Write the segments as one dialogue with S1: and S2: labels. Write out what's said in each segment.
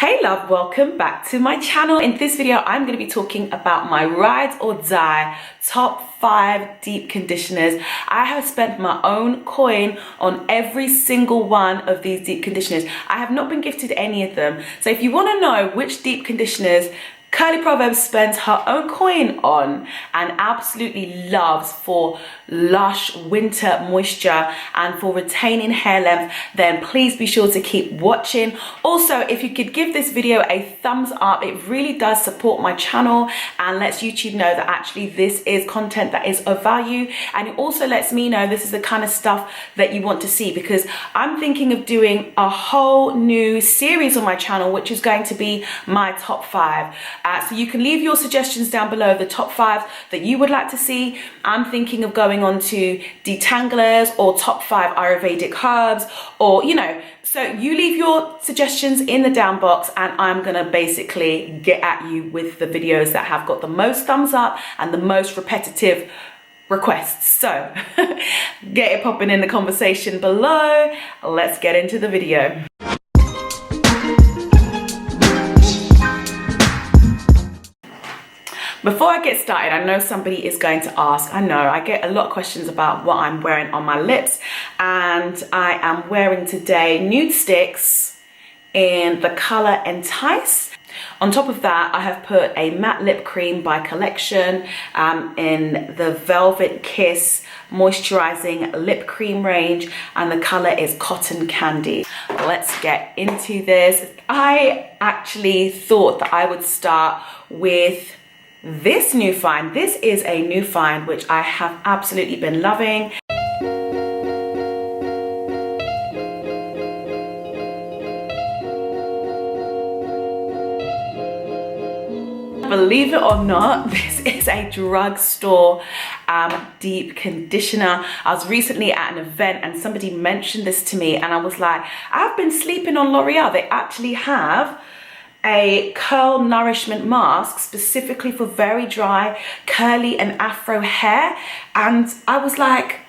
S1: Hey love, welcome back to my channel. In this video I'm going to be talking about my ride or die top 5 deep conditioners. I have spent my own coin on every single one of these deep conditioners. I have not been gifted any of them, so if you want to know which deep conditioners Curly Proverbs spends her own coin on and absolutely loves for lush winter moisture and for retaining hair length, then please be sure to keep watching. Also, if you could give this video a thumbs up, it really does support my channel and lets YouTube know that actually this is content that is of value, and it also lets me know this is the kind of stuff that you want to see, because I'm thinking of doing a whole new series on my channel which is going to be my top 5. So you can leave your suggestions down below, the top 5 that you would like to see. I'm thinking of going on to detanglers or top 5 Ayurvedic herbs, or so you leave your suggestions in the down box and I'm gonna basically get at you with the videos that have got the most thumbs up and the most repetitive requests. So get it popping in the conversation below. Let's get into the video. Before I get started, I know somebody is going to ask, I know I get a lot of questions about what I'm wearing on my lips, and I am wearing today Nude Sticks in the color Entice. On top of that, I have put a matte lip cream by Collection in the Velvet Kiss moisturizing lip cream range, and the color is Cotton Candy. Let's get into this. I actually thought that I would start with this new find. This is a new find which I have absolutely been loving. Believe it or not, this is a drugstore deep conditioner. I was recently at an event and somebody mentioned this to me and I was like, I've been sleeping on L'Oreal. They actually have a curl nourishment mask specifically for very dry, curly and afro hair, and I was like,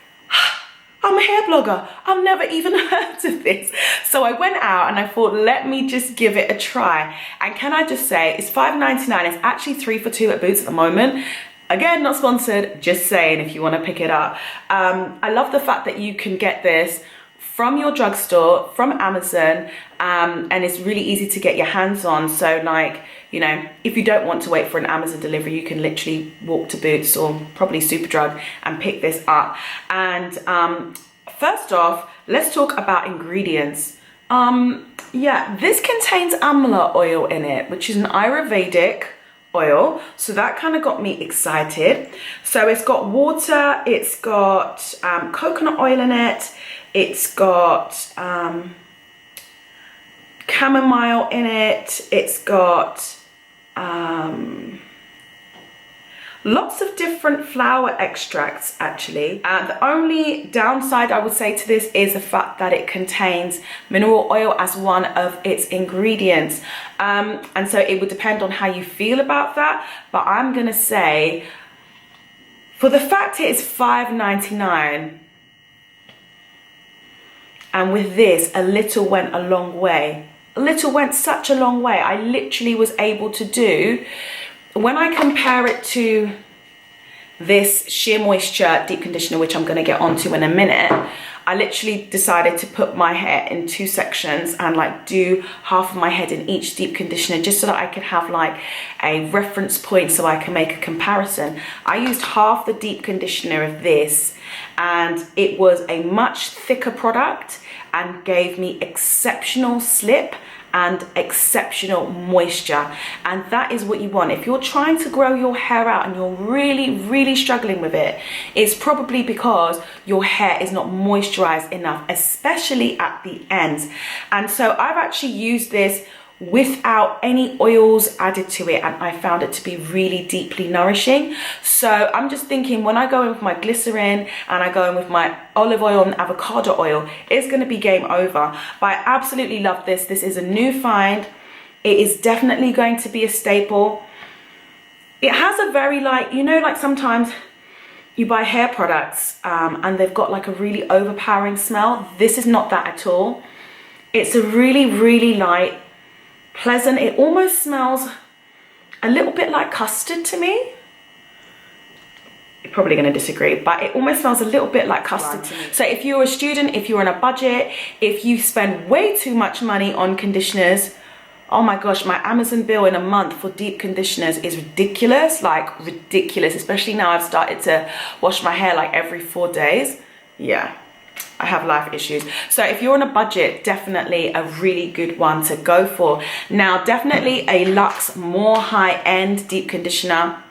S1: I'm a hair blogger, I've never even heard of this. So I went out and I thought, let me just give it a try. And can I just say, it's $5.99. It's actually 3 for 2 at Boots at the moment. Again, not sponsored, just saying if you want to pick it up. I love the fact that you can get this from your drugstore, from Amazon, and it's really easy to get your hands on. So like, if you don't want to wait for an Amazon delivery, you can literally walk to Boots or probably Superdrug and pick this up. And first off, let's talk about ingredients. Yeah, this contains amla oil in it, which is an Ayurvedic oil, so that kind of got me excited. So it's got water, it's got coconut oil in it, it's got chamomile in it, it's got lots of different flower extracts actually. The only downside I would say to this is the fact that it contains mineral oil as one of its ingredients, and so it would depend on how you feel about that, but I'm gonna say for the fact it is $5.99, and with this, a little went a long way. A little went such a long way. I literally was able to do, when I compare it to this Sheer Moisture deep conditioner, which I'm gonna get onto in a minute, I literally decided to put my hair in 2 sections and like do half of my head in each deep conditioner, just so that I could have like a reference point so I can make a comparison. I used half the deep conditioner of this and it was a much thicker product and gave me exceptional slip and exceptional moisture, and that is what you want. If you're trying to grow your hair out and you're really struggling with it, it's probably because your hair is not moisturized enough, especially at the ends. And so I've actually used this without any oils added to it, and I found it to be really deeply nourishing. So I'm just thinking, when I go in with my glycerin and I go in with my olive oil and avocado oil, it's going to be game over. But I absolutely love this. This is a new find. It is definitely going to be a staple. It has a very like, like sometimes you buy hair products and they've got like a really overpowering smell. This is not that at all. It's a really light, pleasant. It almost smells a little bit like custard to me. You're probably going to disagree, but it almost smells a little bit like custard to me. So if you're a student, if you're on a budget, if you spend way too much money on conditioners, oh my gosh, my Amazon bill in a month for deep conditioners is ridiculous, like ridiculous, especially now I've started to wash my hair like every 4 days. Yeah, I have life issues. So if you're on a budget, definitely a really good one to go for. Now, definitely a luxe, more high-end deep conditioner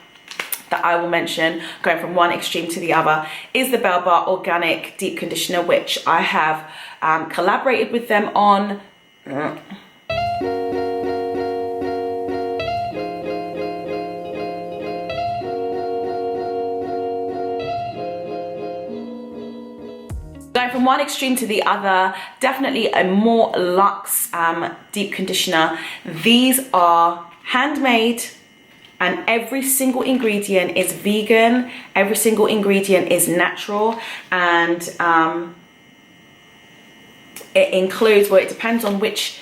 S1: that I will mention, going from one extreme to the other, is the Belvoir Organic Deep Conditioner, which I have collaborated with them on. Going from one extreme to the other, definitely a more luxe deep conditioner. These are handmade, and every single ingredient is vegan, every single ingredient is natural, and it includes, well, it depends on which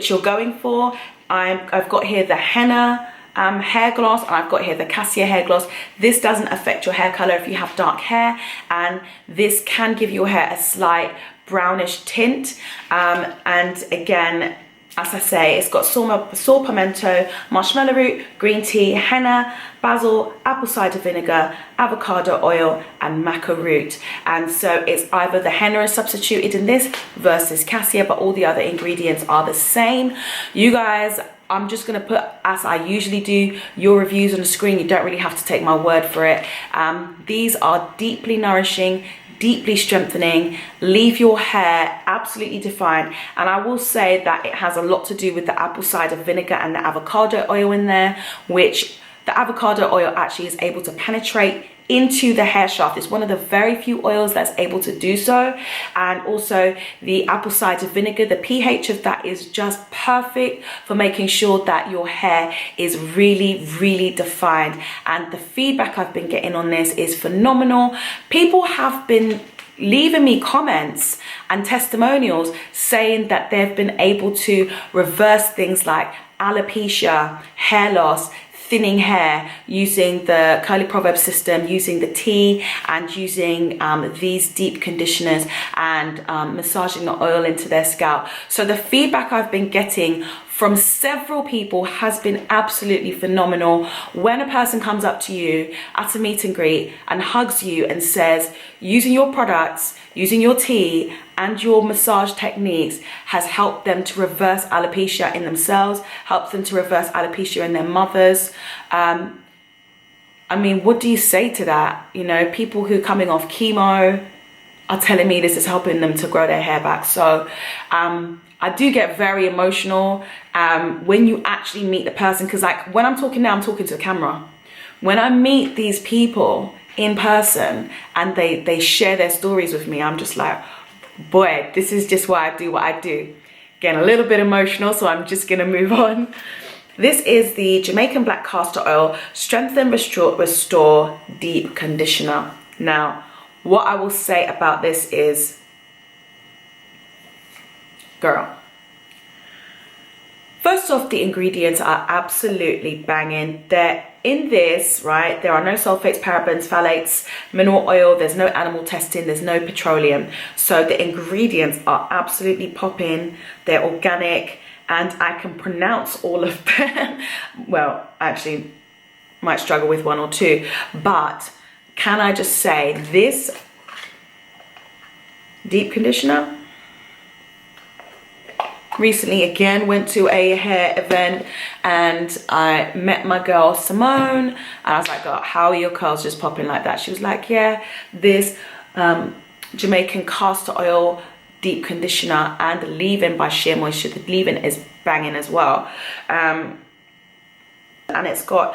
S1: you're going for. I've got here the henna hair gloss, and I've got here the cassia hair gloss. This doesn't affect your hair color if you have dark hair, and this can give your hair a slight brownish tint. And again, as I say, it's got saw pimento, marshmallow root, green tea, henna, basil, apple cider vinegar, avocado oil, and maca root. And so it's either the henna is substituted in this versus cassia, but all the other ingredients are the same. You guys, I'm just going to put, as I usually do, your reviews on the screen. You don't really have to take my word for it. These are deeply nourishing, deeply strengthening, leave your hair absolutely defined. And I will say that it has a lot to do with the apple cider vinegar and the avocado oil in there, which the avocado oil actually is able to penetrate into the hair shaft. It's one of the very few oils that's able to do so. And also the apple cider vinegar, the pH of that is just perfect for making sure that your hair is really, really defined. And the feedback I've been getting on this is phenomenal. People have been leaving me comments and testimonials saying that they've been able to reverse things like alopecia, hair loss, thinning hair, using the Curly Proverb system, using the tea, and using these deep conditioners, and massaging the oil into their scalp. So the feedback I've been getting from several people has been absolutely phenomenal. When a person comes up to you at a meet and greet and hugs you and says, using your products, using your tea and your massage techniques has helped them to reverse alopecia in themselves, helped them to reverse alopecia in their mothers. I mean, what do you say to that? You know, people who are coming off chemo are telling me this is helping them to grow their hair back. So I do get very emotional when you actually meet the person, because like when I'm talking now, I'm talking to the camera. When I meet these people in person and they share their stories with me, I'm just like, boy, this is just why I do what I do. Getting a little bit emotional, so I'm just gonna move on. This is the Jamaican Black Castor Oil Strengthen, Restore Deep Conditioner. Now, what I will say about this is, girl, first off, the ingredients are absolutely banging. They're in this, right? There are no sulfates, parabens, phthalates, mineral oil. There's no animal testing. There's no petroleum. So the ingredients are absolutely popping. They're organic, and I can pronounce all of them. Well, actually, might struggle with one or two, but can I just say this deep conditioner? Recently again went to a hair event and I met my girl Simone, and I was like, "Girl, how are your curls just popping like that?" She was like, "Yeah, this Jamaican castor oil deep conditioner and the leave-in by Sheer Moisture. The leave-in is banging as well." And it's got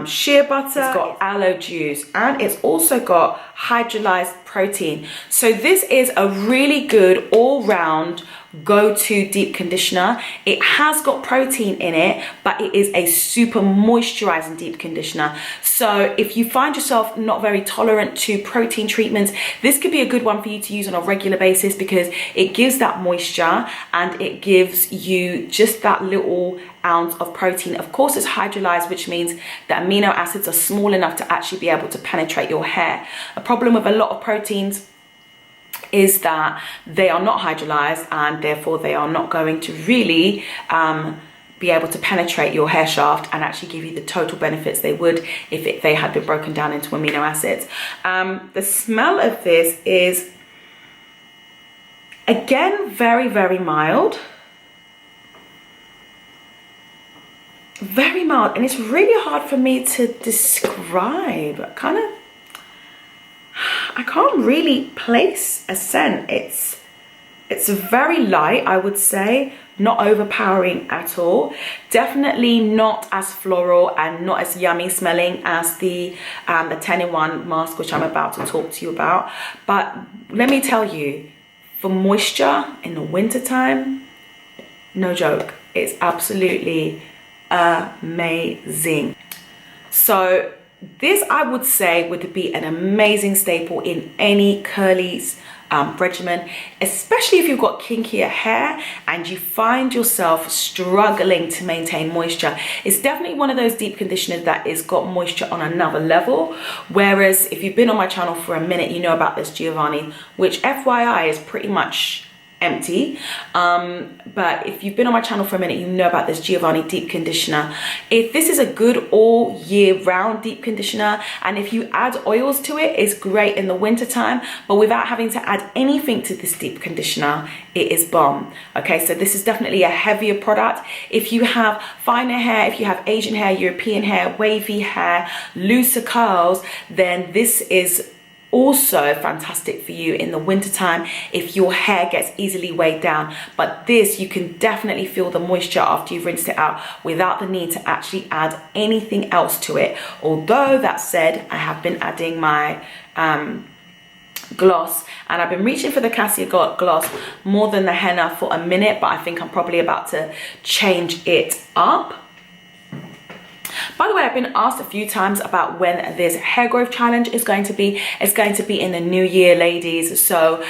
S1: shea butter, it's got aloe juice, and it's also got hydrolyzed protein. So this is a really good all-round go-to deep conditioner. It has got protein in it, but it is a super moisturizing deep conditioner. So if you find yourself not very tolerant to protein treatments, this could be a good one for you to use on a regular basis, because it gives that moisture and it gives you just that little ounce of protein. Of course, it's hydrolyzed, which means the amino acids are small enough to actually be able to penetrate your hair. A problem with a lot of proteins is that they are not hydrolyzed, and therefore they are not going to really be able to penetrate your hair shaft and actually give you the total benefits they would if they had been broken down into amino acids. The smell of this is, again, very, very mild. Very mild, and it's really hard for me to describe. I can't really place a scent. It's very light, I would say, not overpowering at all. Definitely not as floral and not as yummy smelling as the 10-in-1 mask, which I'm about to talk to you about. But let me tell you, for moisture in the wintertime, no joke, it's absolutely amazing. So this, I would say, would be an amazing staple in any curlies regimen, especially if you've got kinkier hair and you find yourself struggling to maintain moisture. It's definitely one of those deep conditioners that has got moisture on another level. Whereas if you've been on my channel for a minute, you know about this Giovanni, which FYI is pretty much empty. But if you've been on my channel for a minute, you know about this Giovanni deep conditioner. If this is a good all year round deep conditioner, and if you add oils to it, it's great in the winter time, but without having to add anything to this deep conditioner, it is bomb. Okay, so this is definitely a heavier product. If you have finer hair, if you have Asian hair, European hair, wavy hair, looser curls, then this is also fantastic for you in the wintertime if your hair gets easily weighed down. But this, you can definitely feel the moisture after you've rinsed it out without the need to actually add anything else to it. Although that said, I have been adding my gloss, and I've been reaching for the Cassia gloss more than the henna for a minute, but I think I'm probably about to change it up. By the way, I've been asked a few times about when this hair growth challenge is going to be. It's going to be in the new year, ladies. So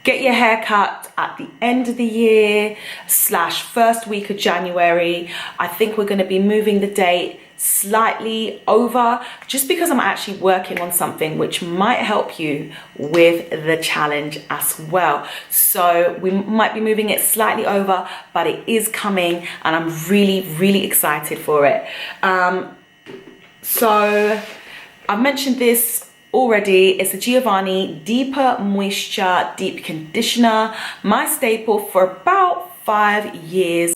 S1: get your hair cut at the end of the year / first week of January. I think we're going to be moving the date slightly over, just because I'm actually working on something which might help you with the challenge as well. So we might be moving it slightly over, but it is coming and I'm really excited for it. So I've mentioned this already. It's the Giovanni Deeper Moisture Deep Conditioner, my staple for about 5 years.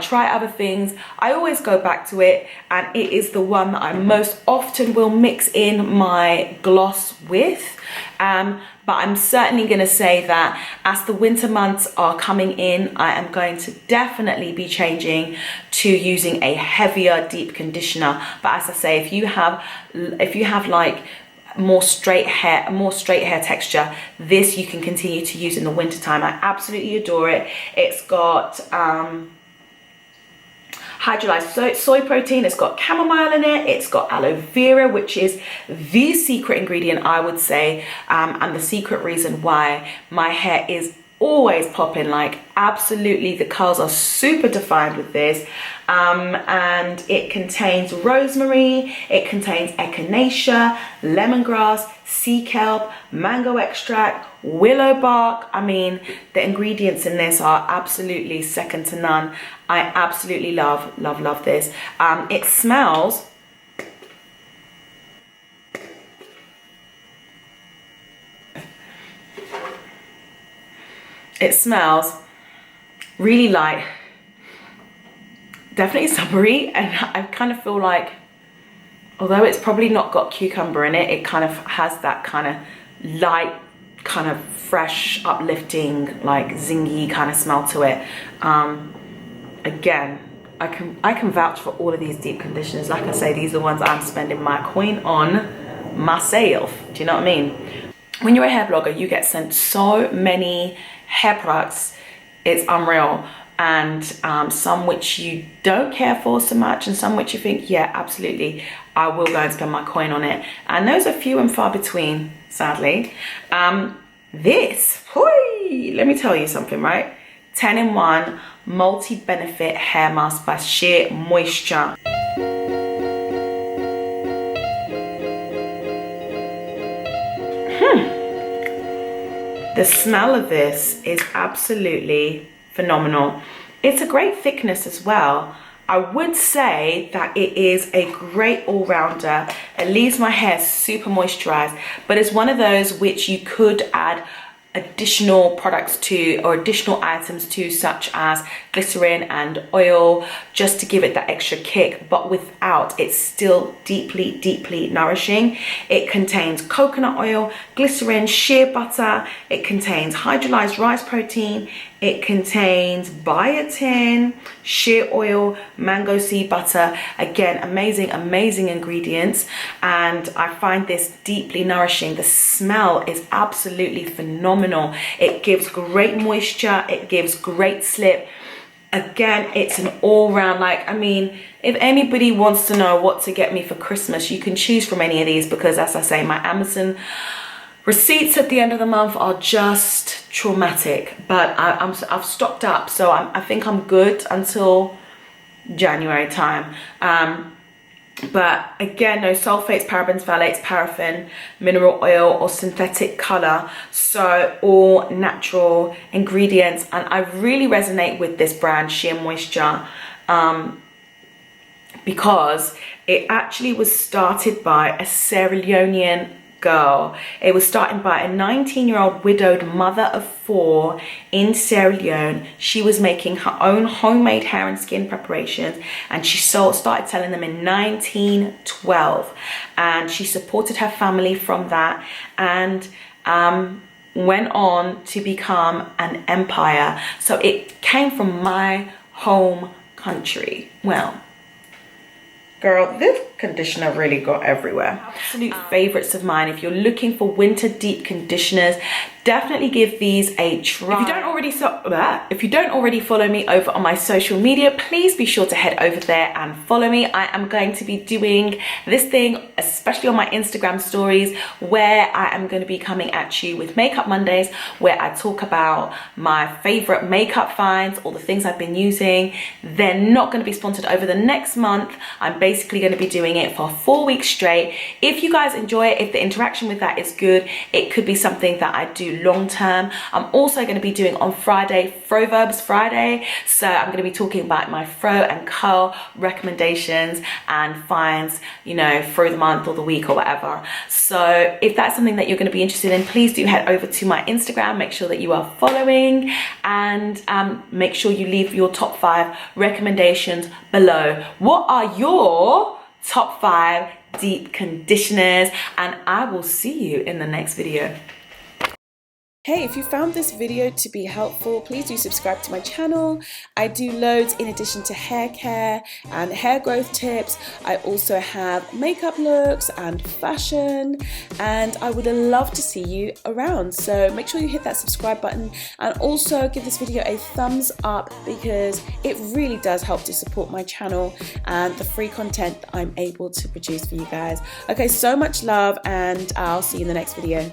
S1: Try other things, I always go back to it, and it is the one that I most often will mix in my gloss with. But I'm certainly going to say that as the winter months are coming in, I am going to definitely be changing to using a heavier deep conditioner. But as I say, if you have like more straight hair texture, this you can continue to use in the winter time. I absolutely adore it. It's got hydrolyzed soy protein, it's got chamomile in it, it's got aloe vera, which is the secret ingredient, I would say, and the secret reason why my hair is always popping. Like, absolutely, the curls are super defined with this. And it contains rosemary, it contains echinacea, lemongrass, sea kelp, mango extract, willow bark. I mean, the ingredients in this are absolutely second to none. I absolutely love this. It smells really light, definitely summery, and I kind of feel like, although it's probably not got cucumber in it, it kind of has that kind of light, kind of fresh, uplifting, like zingy kind of smell to it. Again, I can vouch for all of these deep conditioners. Like I say, these are the ones I'm spending my coin on myself. Do you know what I mean? When you're a hair blogger, you get sent so many hair products, it's unreal. And some which you don't care for so much, and some which you think, yeah, absolutely, I will go and spend my coin on it. And those are few and far between, sadly. This, let me tell you something, right? 10-in-1 multi-benefit hair mask by Sheer Moisture. The smell of this is absolutely phenomenal. It's a great thickness as well. I would say that it is a great all-rounder. It leaves my hair super moisturized, but it's one of those which you could add additional products to, or additional items to, such as glycerin and oil, just to give it that extra kick, but without, it's still deeply nourishing. It contains coconut oil, glycerin, shea butter, it contains hydrolyzed rice protein, it contains biotin, shea oil, mango seed butter. Again, amazing ingredients, and I find this deeply nourishing. The smell is absolutely phenomenal. It gives great moisture, it gives great slip. Again, it's an all-round, like, I mean, if anybody wants to know what to get me for Christmas, you can choose from any of these, because as I say, my Amazon receipts at the end of the month are just traumatic, but I've stocked up, so I think I'm good until January time. But again, no sulfates, parabens, phthalates, paraffin, mineral oil, or synthetic color. So all natural ingredients, and I really resonate with this brand, Sheer Moisture, because it actually was started by a Sierra Leonean girl. It was started by a 19-year-old widowed mother of 4 in Sierra Leone. She was making her own homemade hair and skin preparations, and she started selling them in 1912, and she supported her family from that, and went on to become an empire. So it came from my home country. Well, girl, this conditioner really got everywhere. Absolute favorites of mine. If you're looking for winter deep conditioners, definitely give these a try. If you don't already follow me over on my social media, please be sure to head over there and follow me. I am going to be doing this thing, especially on my Instagram stories, where I am going to be coming at you with Makeup Mondays, where I talk about my favorite makeup finds, all the things I've been using. They're not going to be sponsored over the next month. I'm basically going to be doing it for 4 weeks straight. If you guys enjoy it, if the interaction with that is good, it could be something that I do long term. I'm also going to be doing on Friday Froverbs Friday, so I'm going to be talking about my fro and curl recommendations and finds, you know, for the month or the week or whatever. So if that's something that you're going to be interested in, please do head over to my Instagram. Make sure that you are following, and make sure you leave your top 5 recommendations below. What are your top 5 deep conditioners? And I will see you in the next video. Hey, if you found this video to be helpful, please do subscribe to my channel. I do loads in addition to hair care and hair growth tips. I also have makeup looks and fashion, and I would love to see you around. So make sure you hit that subscribe button, and also give this video a thumbs up, because it really does help to support my channel and the free content that I'm able to produce for you guys. Okay, so much love, and I'll see you in the next video.